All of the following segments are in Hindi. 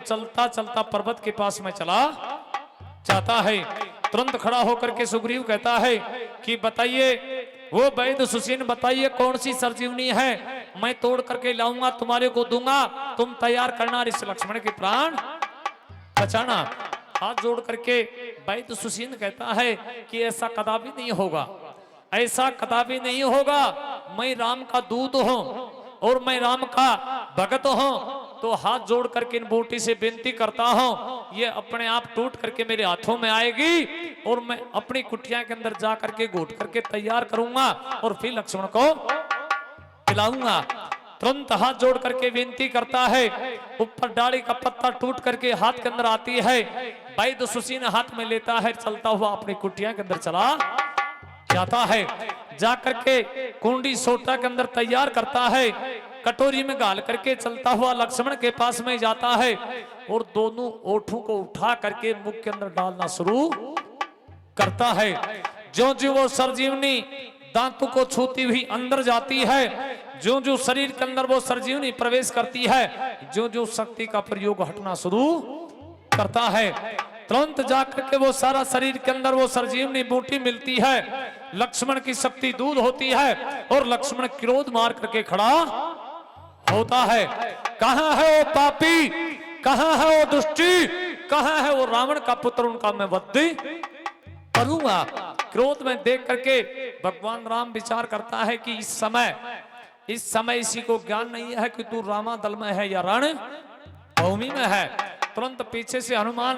चलता चलता पर्वत के पास में चला जाता है। तुरंत खड़ा होकर के सुग्रीव कहता है कि बताइए वो वैद्य सुसीन, बताइए कौन सी सरजीवनी है, मैं तोड़ करके लाऊंगा, तुम्हारे को दूंगा, तुम तैयार करना, इस लक्ष्मण के प्राण बचाना। हाथ जोड़ करके वैद्य सुसीन कहता है कि ऐसा कदापि नहीं होगा, ऐसा कदापि नहीं होगा, मैं राम का दूत हूं और मैं राम का भगत हूं, तो हाथ जोड़ करके इन बूटी से विनती करता हूं, ये अपने आप टूट करके मेरे हाथों में आएगी और मैं अपनी कुटिया के अंदर जा करके घोट करके तैयार करूंगा और फिर लक्ष्मण को खिलाऊंगा। तुरंत हाथ जोड़ करके विनती करता है, ऊपर डाली का पत्ता टूट करके हाथ के अंदर आती है, वैद्य सुसीन हाथ में लेता है, चलता हुआ अपनी कुटिया के अंदर चला जाता है। जाकर के कुंडी सोटा के अंदर तैयार करता है, कटोरी में गाल करके चलता हुआ लक्ष्मण के पास में जाता है और दोनों ओठों को उठा करके मुख के अंदर डालना शुरू करता है। जो जो वो सरजीवनी दांतों को छूती हुई अंदर जाती है, जो जो शरीर के अंदर वो सरजीवनी प्रवेश करती है, जो जो शक्ति का प्रयोग हटना शुरू करता है, तुरंत जाकर के वो सारा शरीर के अंदर वो सरजीवनी बूटी मिलती है, लक्ष्मण की शक्ति दूर होती है और लक्ष्मण क्रोध मार करके खड़ा होता है। कहां है वो पापी, कहां है वो दुष्टी, कहां है वो रावण का पुत्र, उनका मैं वध करूंगा। क्रोध में देख करके भगवान राम विचार करता है कि इस समय इसी को ज्ञान नहीं है कि तू रामा दल में है या रण भूमि में है। तुरंत पीछे से हनुमान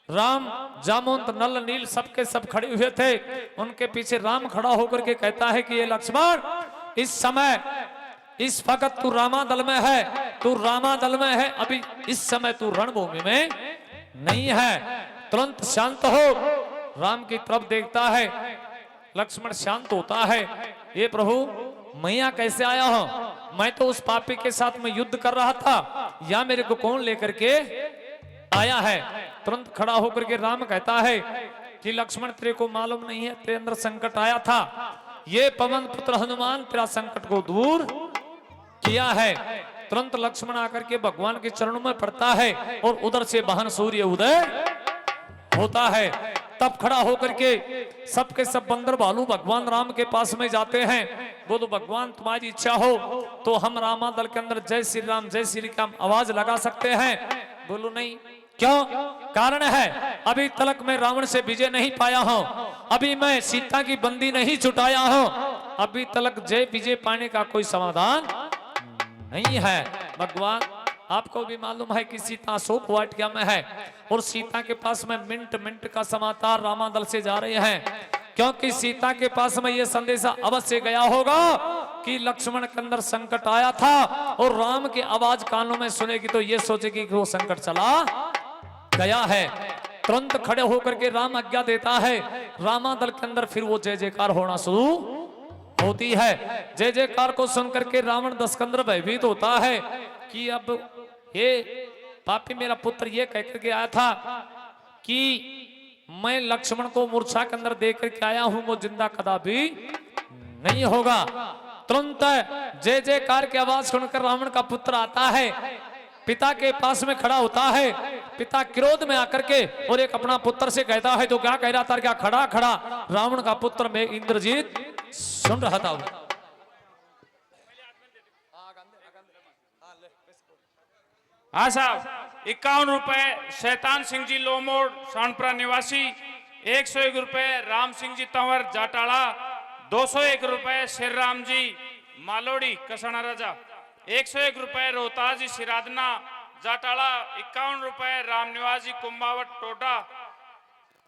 राम जामवंत नल नील सबके सब खड़े हुए थे, उनके पीछे राम खड़ा होकर के कहता है कि ये लक्ष्मण, इस समय इस वक्त तू रामा दल में है, तू रामा दल में है, अभी इस समय तू रणभूमि में नहीं है, तुरंत शांत हो। राम की तरफ देखता है, लक्ष्मण शांत होता है, ये प्रभु मैं यहाँ कैसे आया हूं, मैं तो उस पापी के साथ में युद्ध कर रहा था, या मेरे को कौन लेकर के आया है। तुरंत खड़ा होकर के राम कहता है कि लक्ष्मण तेरे को मालूम नहीं है, तेरे अंदर संकट आया था, ये पवन पुत्र हनुमान तेरा संकट को दूर किया है। तुरंत लक्ष्मण आकर के भगवान के चरणों में पड़ता है और उधर से वाहन सूर्य उदय होता है। तब खड़ा होकर के सबके सब बंदर भालू भगवान राम के पास में जाते हैं, बोलो भगवान तुम्हारी इच्छा हो तो हम रामा दल के अंदर जय श्री राम जय श्री राम आवाज लगा सकते हैं। बोलो नहीं, क्यों? कारण है अभी तलक मैं रावण से विजय नहीं पाया हूं, अभी मैं सीता की बंदी नहीं छुटाया हूं, अभी तलक जय विजय पाने का कोई समाधान नहीं है। भगवान आपको भी मालूम है कि सीता शोक वाटिका में है और सीता के पास में मिनट मिनट का समाचार रामा दल से जा रहे हैं, क्योंकि सीता के पास में यह संदेशा अवश्य गया होगा कि लक्ष्मण के अंदर संकट आया था और राम की आवाज कानों में सुनेगी तो ये सोचेगी कि वो संकट चला गया है। तुरंत खड़े होकर के राम आज्ञा देता है, रामा दल के अंदर फिर वो जय जयकार होना शुरू होती है। जय जयकार को सुनकर के रावण दशकंदर भयभीत होता है कि अब ये पापी मेरा पुत्र ये कहकर के आया था कि मैं लक्ष्मण को मूर्छा के अंदर देख करके आया हूं, वो जिंदा कदापि नहीं होगा। तुरंत जय जयकार की आवाज सुनकर रावण का पुत्र आता है, पिता के पास में खड़ा होता है, पिता क्रोध में आकर के और एक अपना पुत्र से कहता है, तो क्या कह रहा था, क्या खड़ा खड़ा रावण का पुत्र में इंद्रजीत सुन रहा था। हाँ साहब, 51 रुपए शैतान सिंह जी लोमोड़ सानपुरा निवासी, 101 रुपए राम सिंह जी तंवर जाटाला, 201 रुपए शेर राम जी मालोड़ी कसाना राजा, 101 रुपए रोहतास जी सिरादना जाटाला, 51 रुपए रामनिवास जी कुंभावट टोटा,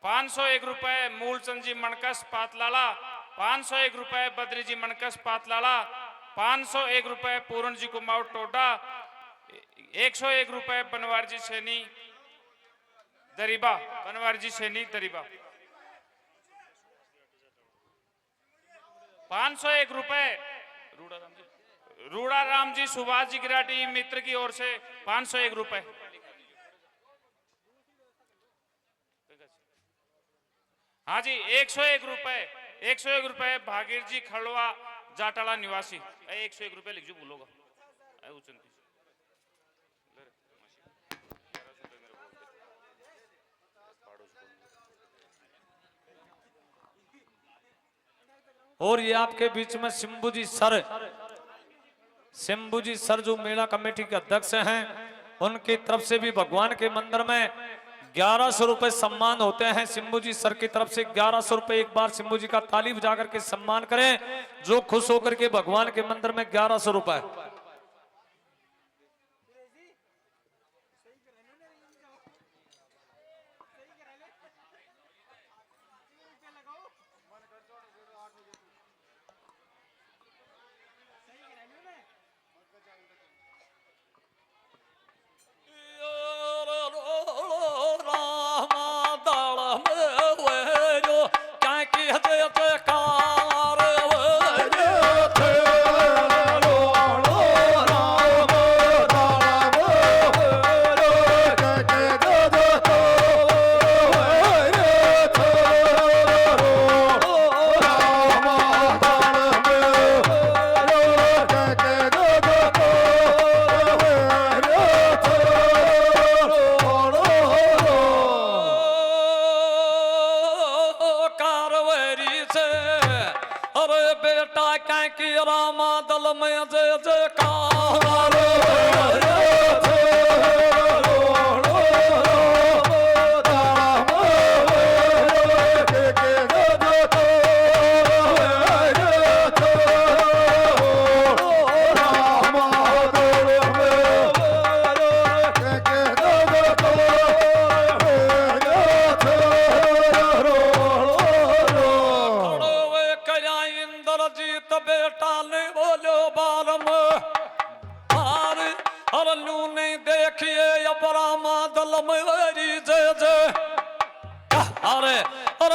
501 रुपए मूलचंद जी मणकस पातलाला, 501 रुपए बद्री जी मणकस पातलाला, 501 रुपए पूर्ण जी कुंभावट टोटा, 101 रुपए बनवार जी सैनी दरीबा, बनवार जी सैनी दरीबा, 501 रुपए रूड़ा राम जी सुभाष जी गिराटी मित्र की ओर से 501 रुपए। हाँ जी, 101 रुपए, 101 रुपए भागीर जी खड़वा जाटाला निवासी, 101 रुपए लिख जो बोलोगा। और ये आपके बीच में शंभू जी सर जो मेला कमेटी के अध्यक्ष हैं, उनकी तरफ से भी भगवान के मंदिर में 1100 रुपए सम्मान होते हैं। शंभू जी सर की तरफ से 1100 रुपए, एक बार शंभू जी का ताली बजा करके सम्मान करें, जो खुश होकर के भगवान के मंदिर में 1100 रुपए।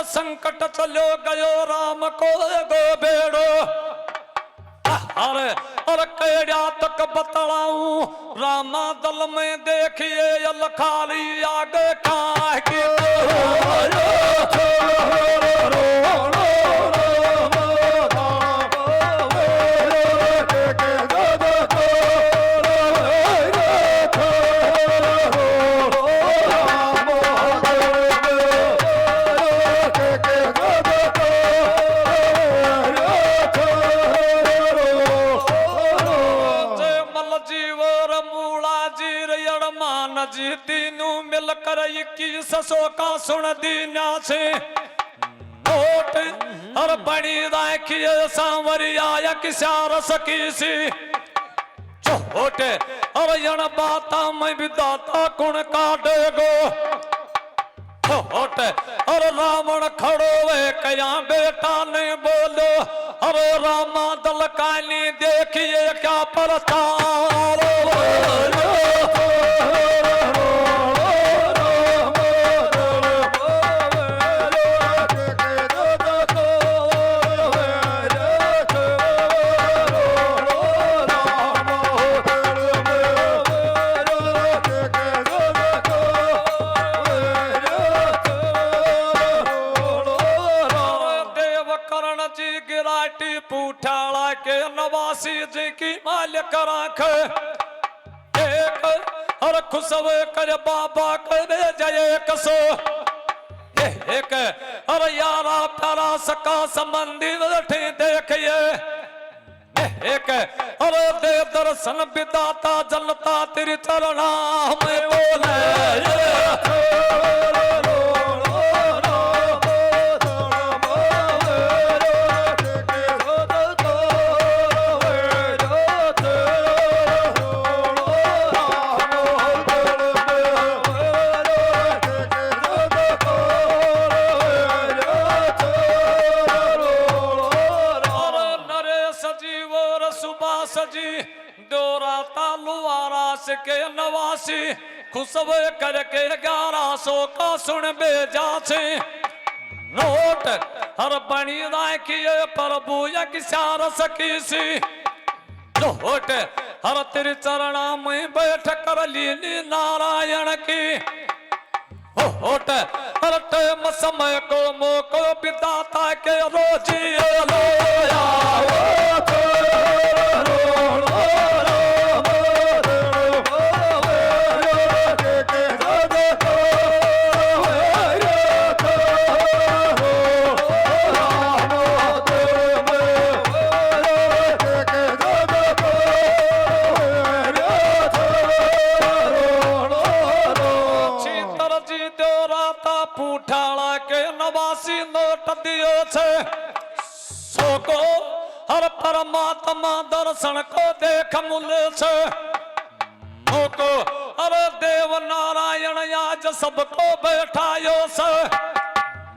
संकट चलो गयो राम को गो बेड़ो, अरे कैड़ा तक बतलाऊं रामा दल में देखिए लखारी आगे खाए के जी तीनों मिलकर 2100 का सुन दीना से नोट और बड़ी राखिए सांवरिया किसार सकी सी छोटे और यण बाता मैं विदाता कुण काटेगो छोटे और रावण खड़ो वे कया बेटा ने बोलो अरे रामा दल काली देखिए क्या प्रचार पूठाला के नवासी जी की मालिक राख एक और खुशब कर बाबा करे जय कसो एक और यारा प्यारा सका संबंधी बैठे देखिए एक और दे दर्शन विदाता जनता तेरी चरणा में बोले के नवासी खुशब करके 1100 का सुन बेजा से नोट हर बनी राखिए प्रभु यज्ञ सकी सी नोट हर तेरे चरणा में बैठ कर लीली नारायण की होट हर टाइम समय को मोको विदाता के रोजी लोया नवासी नोट दियो छे सो को हर परमात्मा दर्शन को देख मुले छे मोको अरे देव नारायण आज सबको बैठायो से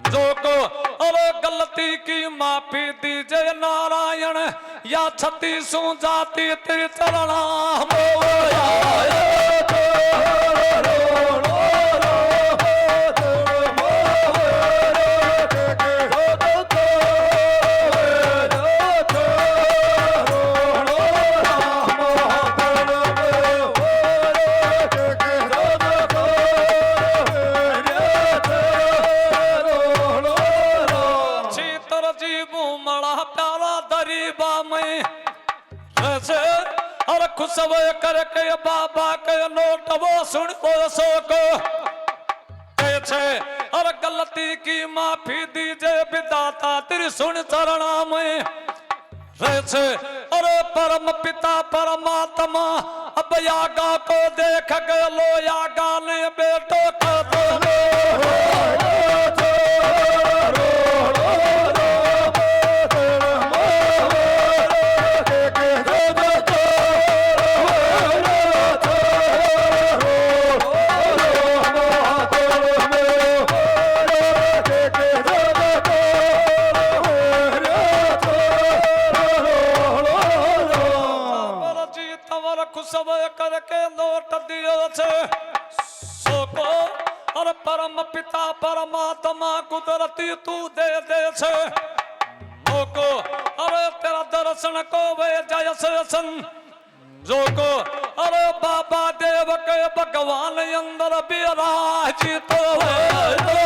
जो को अरे गलती की माफी दीजे नारायण या छती सु जाती तेरे चरणा खुशब करके बाबा के नोट वो सुन वो सो को और गलती की माफी दीजे विदाता तेरी सुन चरणा में अरे परम पिता परमात्मा अब यागा को देख गए लो यागा ने बेटो को खुशब करके नोट दियो छे सो को और परम पिता परमात्मा कुदरती तू दे दे छे मोको अरे तेरा दर्शन को वे जय सन जो को अरे बाबा देव के भगवान अंदर विराजित हो